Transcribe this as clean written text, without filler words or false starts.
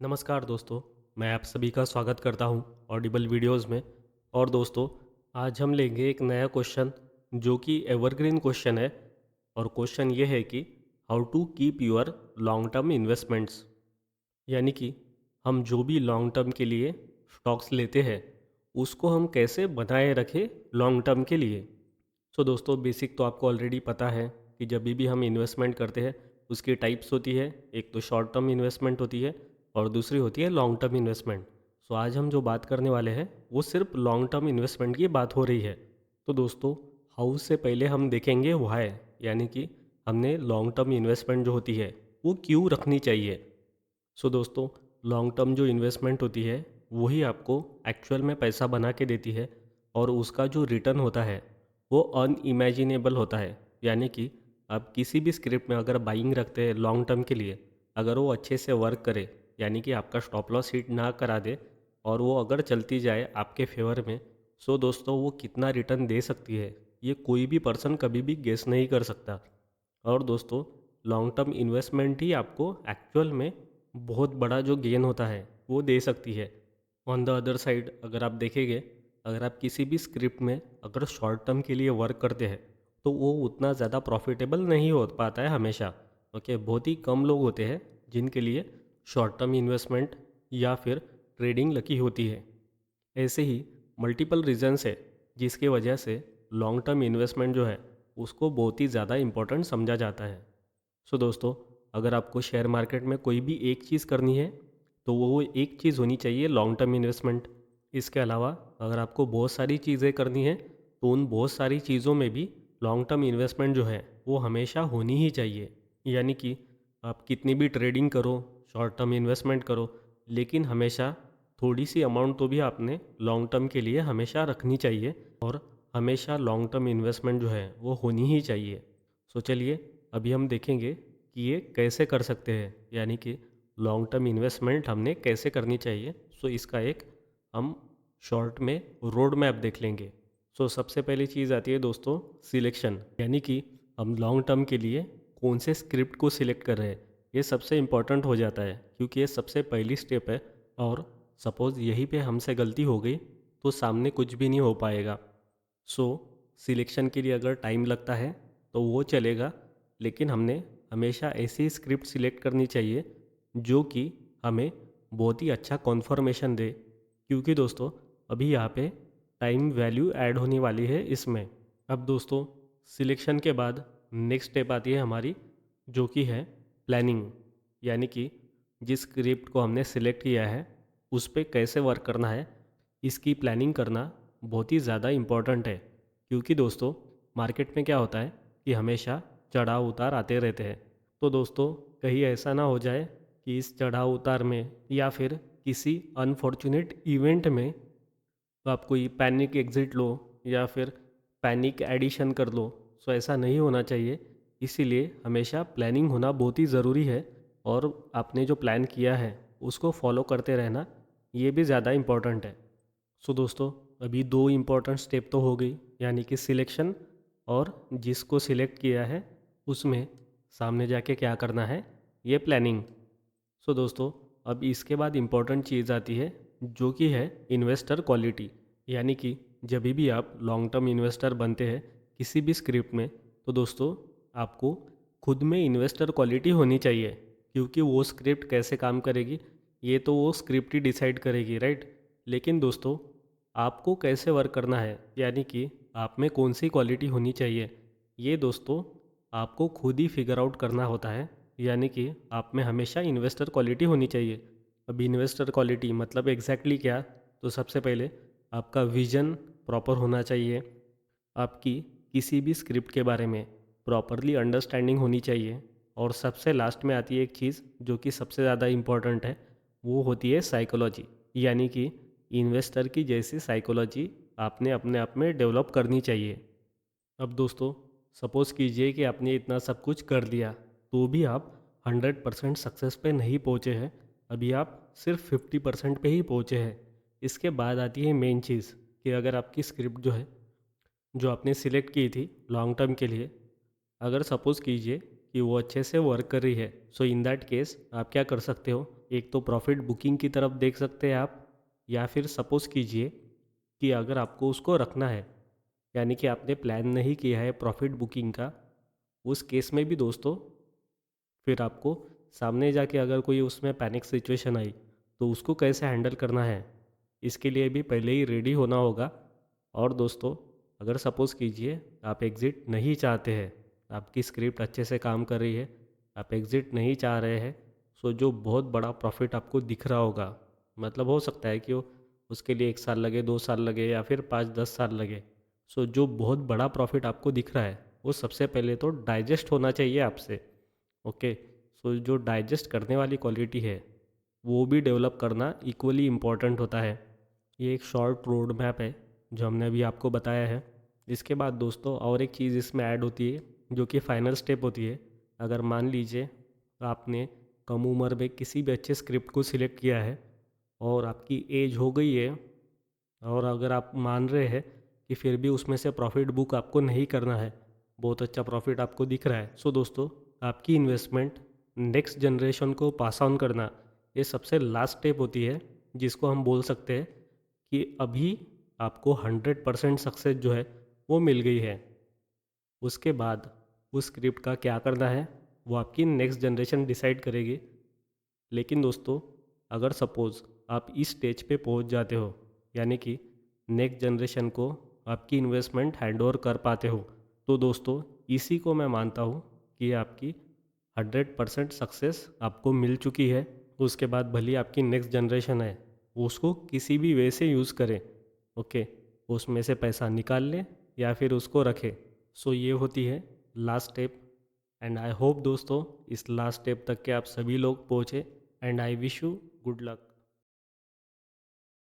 नमस्कार दोस्तों, मैं आप सभी का स्वागत करता हूं ऑडिबल वीडियोस में। और दोस्तों, आज हम लेंगे एक नया क्वेश्चन जो कि एवरग्रीन क्वेश्चन है। और क्वेश्चन ये है कि how to keep your long term investments, यानी कि हम जो भी लॉन्ग टर्म के लिए स्टॉक्स लेते हैं उसको हम कैसे बनाए रखें लॉन्ग टर्म के लिए। सो दोस्तों, बेसिक तो आपको ऑलरेडी पता है कि जब भी हम इन्वेस्टमेंट करते हैं उसकी टाइप्स होती है। एक तो शॉर्ट टर्म इन्वेस्टमेंट होती है और दूसरी होती है लॉन्ग टर्म इन्वेस्टमेंट। सो आज हम जो बात करने वाले हैं वो सिर्फ लॉन्ग टर्म इन्वेस्टमेंट की बात हो रही है। तो दोस्तों, हाउ से पहले हम देखेंगे व्हाई, यानी कि हमने लॉन्ग टर्म इन्वेस्टमेंट जो होती है वो क्यों रखनी चाहिए। सो दोस्तों, लॉन्ग टर्म जो इन्वेस्टमेंट होती है वही आपको एक्चुअल में पैसा बना के देती है। और उसका जो रिटर्न होता है वो अनइमेजिनेबल होता है। यानी कि आप किसी भी स्क्रिप्ट में अगर बाइंग रखते हैं लॉन्ग टर्म के लिए, अगर वो अच्छे से वर्क करे, यानी कि आपका स्टॉप लॉस हिट ना करा दे और वो अगर चलती जाए आपके फेवर में, सो दोस्तों वो कितना रिटर्न दे सकती है ये कोई भी पर्सन कभी भी गेस नहीं कर सकता। और दोस्तों, लॉन्ग टर्म इन्वेस्टमेंट ही आपको एक्चुअल में बहुत बड़ा जो गेन होता है वो दे सकती है। ऑन द अदर साइड अगर आप देखेंगे, अगर आप किसी भी स्क्रिप्ट में अगर शॉर्ट टर्म के लिए वर्क करते हैं तो वो उतना ज़्यादा प्रॉफिटेबल नहीं हो पाता है हमेशा। ओके, बहुत ही कम लोग होते हैं जिनके लिए शॉर्ट टर्म इन्वेस्टमेंट या फिर ट्रेडिंग लकी होती है। ऐसे ही मल्टीपल रीजन्स है जिसके वजह से लॉन्ग टर्म इन्वेस्टमेंट जो है उसको बहुत ही ज़्यादा इम्पोर्टेंट समझा जाता है। सो दोस्तों, अगर आपको शेयर मार्केट में कोई भी एक चीज़ करनी है तो वो एक चीज़ होनी चाहिए लॉन्ग टर्म इन्वेस्टमेंट। इसके अलावा अगर आपको बहुत सारी चीज़ें करनी है तो उन बहुत सारी चीज़ों में भी लॉन्ग टर्म इन्वेस्टमेंट जो है वो हमेशा होनी ही चाहिए। यानी कि आप कितनी भी ट्रेडिंग करो, शॉर्ट टर्म इन्वेस्टमेंट करो, लेकिन हमेशा थोड़ी सी अमाउंट तो भी आपने लॉन्ग टर्म के लिए हमेशा रखनी चाहिए। और हमेशा लॉन्ग टर्म इन्वेस्टमेंट जो है वो होनी ही चाहिए। सो चलिए, अभी हम देखेंगे कि ये कैसे कर सकते हैं, यानी कि लॉन्ग टर्म इन्वेस्टमेंट हमने कैसे करनी चाहिए। सो इसका एक हम शॉर्ट में रोड मैप देख लेंगे। सो सबसे पहली चीज़ आती है दोस्तों सिलेक्शन, यानी कि हम लॉन्ग टर्म के लिए कौन से स्क्रिप्ट को सिलेक्ट कर रहे हैं। ये सबसे इम्पॉर्टेंट हो जाता है क्योंकि ये सबसे पहली स्टेप है। और सपोज़ यहीं पे हमसे गलती हो गई तो सामने कुछ भी नहीं हो पाएगा। सो सिलेक्शन के लिए अगर टाइम लगता है तो वो चलेगा, लेकिन हमने हमेशा ऐसी स्क्रिप्ट सिलेक्ट करनी चाहिए जो कि हमें बहुत ही अच्छा कॉन्फर्मेशन दे। क्योंकि दोस्तों, अभी यहाँ पे टाइम वैल्यू ऐड होने वाली है इसमें। अब दोस्तों, सिलेक्शन के बाद नेक्स्ट स्टेप आती है हमारी, जो कि है प्लानिंग। यानी कि जिस स्क्रिप्ट को हमने सिलेक्ट किया है उस पे कैसे वर्क करना है, इसकी प्लानिंग करना बहुत ही ज़्यादा इम्पॉर्टेंट है। क्योंकि दोस्तों, मार्केट में क्या होता है कि हमेशा चढ़ाव उतार आते रहते हैं। तो दोस्तों, कहीं ऐसा ना हो जाए कि इस चढ़ाव उतार में या फिर किसी अनफॉर्चुनेट इवेंट में आप कोई पैनिक एग्जिट लो या फिर पैनिक एडिशन कर लो। सो ऐसा नहीं होना चाहिए। इसीलिए हमेशा प्लानिंग होना बहुत ही ज़रूरी है। और आपने जो प्लान किया है उसको फॉलो करते रहना, ये भी ज़्यादा इम्पोर्टेंट है। सो दोस्तों, अभी दो इम्पोर्टेंट स्टेप तो हो गई, यानी कि सिलेक्शन और जिसको सिलेक्ट किया है उसमें सामने जाके क्या करना है, ये प्लानिंग। सो दोस्तों, अब इसके बाद इम्पोर्टेंट चीज़ आती है जो कि है इन्वेस्टर क्वालिटी। यानी कि जब भी आप लॉन्ग टर्म इन्वेस्टर बनते हैं किसी भी स्क्रिप्ट में, तो दोस्तों आपको खुद में इन्वेस्टर क्वालिटी होनी चाहिए। क्योंकि वो स्क्रिप्ट कैसे काम करेगी ये तो वो स्क्रिप्ट ही डिसाइड करेगी, राइट। लेकिन दोस्तों, आपको कैसे वर्क करना है, यानी कि आप में कौन सी क्वालिटी होनी चाहिए, ये दोस्तों आपको खुद ही फिगर आउट करना होता है। यानी कि आप में हमेशा इन्वेस्टर क्वालिटी होनी चाहिए। अब इन्वेस्टर क्वालिटी मतलब एग्जैक्टली क्या, तो सबसे पहले आपका विजन प्रॉपर होना चाहिए। आपकी किसी भी स्क्रिप्ट के बारे में प्रॉपरली अंडरस्टैंडिंग होनी चाहिए। और सबसे लास्ट में आती है एक चीज़ जो कि सबसे ज़्यादा इम्पॉर्टेंट है, वो होती है साइकोलॉजी। यानी कि इन्वेस्टर की जैसी साइकोलॉजी आपने अपने आप में डेवलप करनी चाहिए। अब दोस्तों, सपोज़ कीजिए कि आपने इतना सब कुछ कर लिया तो भी आप 100% सक्सेस पे नहीं पहुँचे हैं। अभी आप सिर्फ 50% पे ही पहुँचे हैं। इसके बाद आती है मेन चीज़ कि अगर आपकी स्क्रिप्ट जो है, जो आपने सिलेक्ट की थी लॉन्ग टर्म के लिए, अगर सपोज़ कीजिए कि वो अच्छे से वर्क कर रही है, सो इन दैट केस आप क्या कर सकते हो एक तो प्रॉफिट बुकिंग की तरफ देख सकते हैं आप, या फिर सपोज़ कीजिए कि अगर आपको उसको रखना है, यानी कि आपने प्लान नहीं किया है प्रॉफिट बुकिंग का, उस केस में भी दोस्तों फिर आपको सामने जाके अगर कोई उसमें पैनिक सिचुएशन आई तो उसको कैसे हैंडल करना है, इसके लिए भी पहले ही रेडी होना होगा। और दोस्तों अगर सपोज़ कीजिए आप एग्ज़िट नहीं चाहते हैं, आपकी स्क्रिप्ट अच्छे से काम कर रही है, आप एग्ज़िट नहीं चाह रहे हैं, सो जो बहुत बड़ा प्रॉफिट आपको दिख रहा होगा, मतलब हो सकता है कि वो उसके लिए 1 साल लगे, 2 साल लगे या फिर 5-10 साल लगे। सो जो बहुत बड़ा प्रॉफिट आपको दिख रहा है वो सबसे पहले तो डाइजेस्ट होना चाहिए आपसे। ओके, सो जो डाइजेस्ट करने वाली क्वालिटी है वो भी डेवलप करना इक्वली इम्पॉर्टेंट होता है। ये एक शॉर्ट रोड मैप है जो हमने अभी आपको बताया है। इसके बाद दोस्तों और एक चीज़ इसमें ऐड होती है जो कि फाइनल स्टेप होती है। अगर मान लीजिए आपने कम उम्र में किसी भी अच्छे स्क्रिप्ट को सिलेक्ट किया है और आपकी एज हो गई है, और अगर आप मान रहे हैं कि फिर भी उसमें से प्रॉफिट बुक आपको नहीं करना है, बहुत अच्छा प्रॉफिट आपको दिख रहा है, सो दोस्तों आपकी इन्वेस्टमेंट नेक्स्ट जनरेशन को पास ऑन करना ये सबसे लास्ट स्टेप होती है, जिसको हम बोल सकते हैं कि अभी आपको 100% सक्सेस जो है वो मिल गई है। उसके बाद उस स्क्रिप्ट का क्या करना है वो आपकी नेक्स्ट जनरेशन डिसाइड करेगी। लेकिन दोस्तों अगर सपोज़ आप इस स्टेज पे पहुंच जाते हो, यानी कि नेक्स्ट जनरेशन को आपकी इन्वेस्टमेंट हैंडओवर कर पाते हो, तो दोस्तों इसी को मैं मानता हूँ कि आपकी 100% सक्सेस आपको मिल चुकी है। उसके बाद भले आपकी नेक्स्ट जनरेशन है वो उसको किसी भी वे से यूज़ करें, ओके, उसमें से पैसा निकाल लें या फिर उसको रखें। सो ये होती है last step. And I hope दोस्तों इस लास्ट स्टेप तक के आप सभी लोग पहुँचे, and I wish you good luck.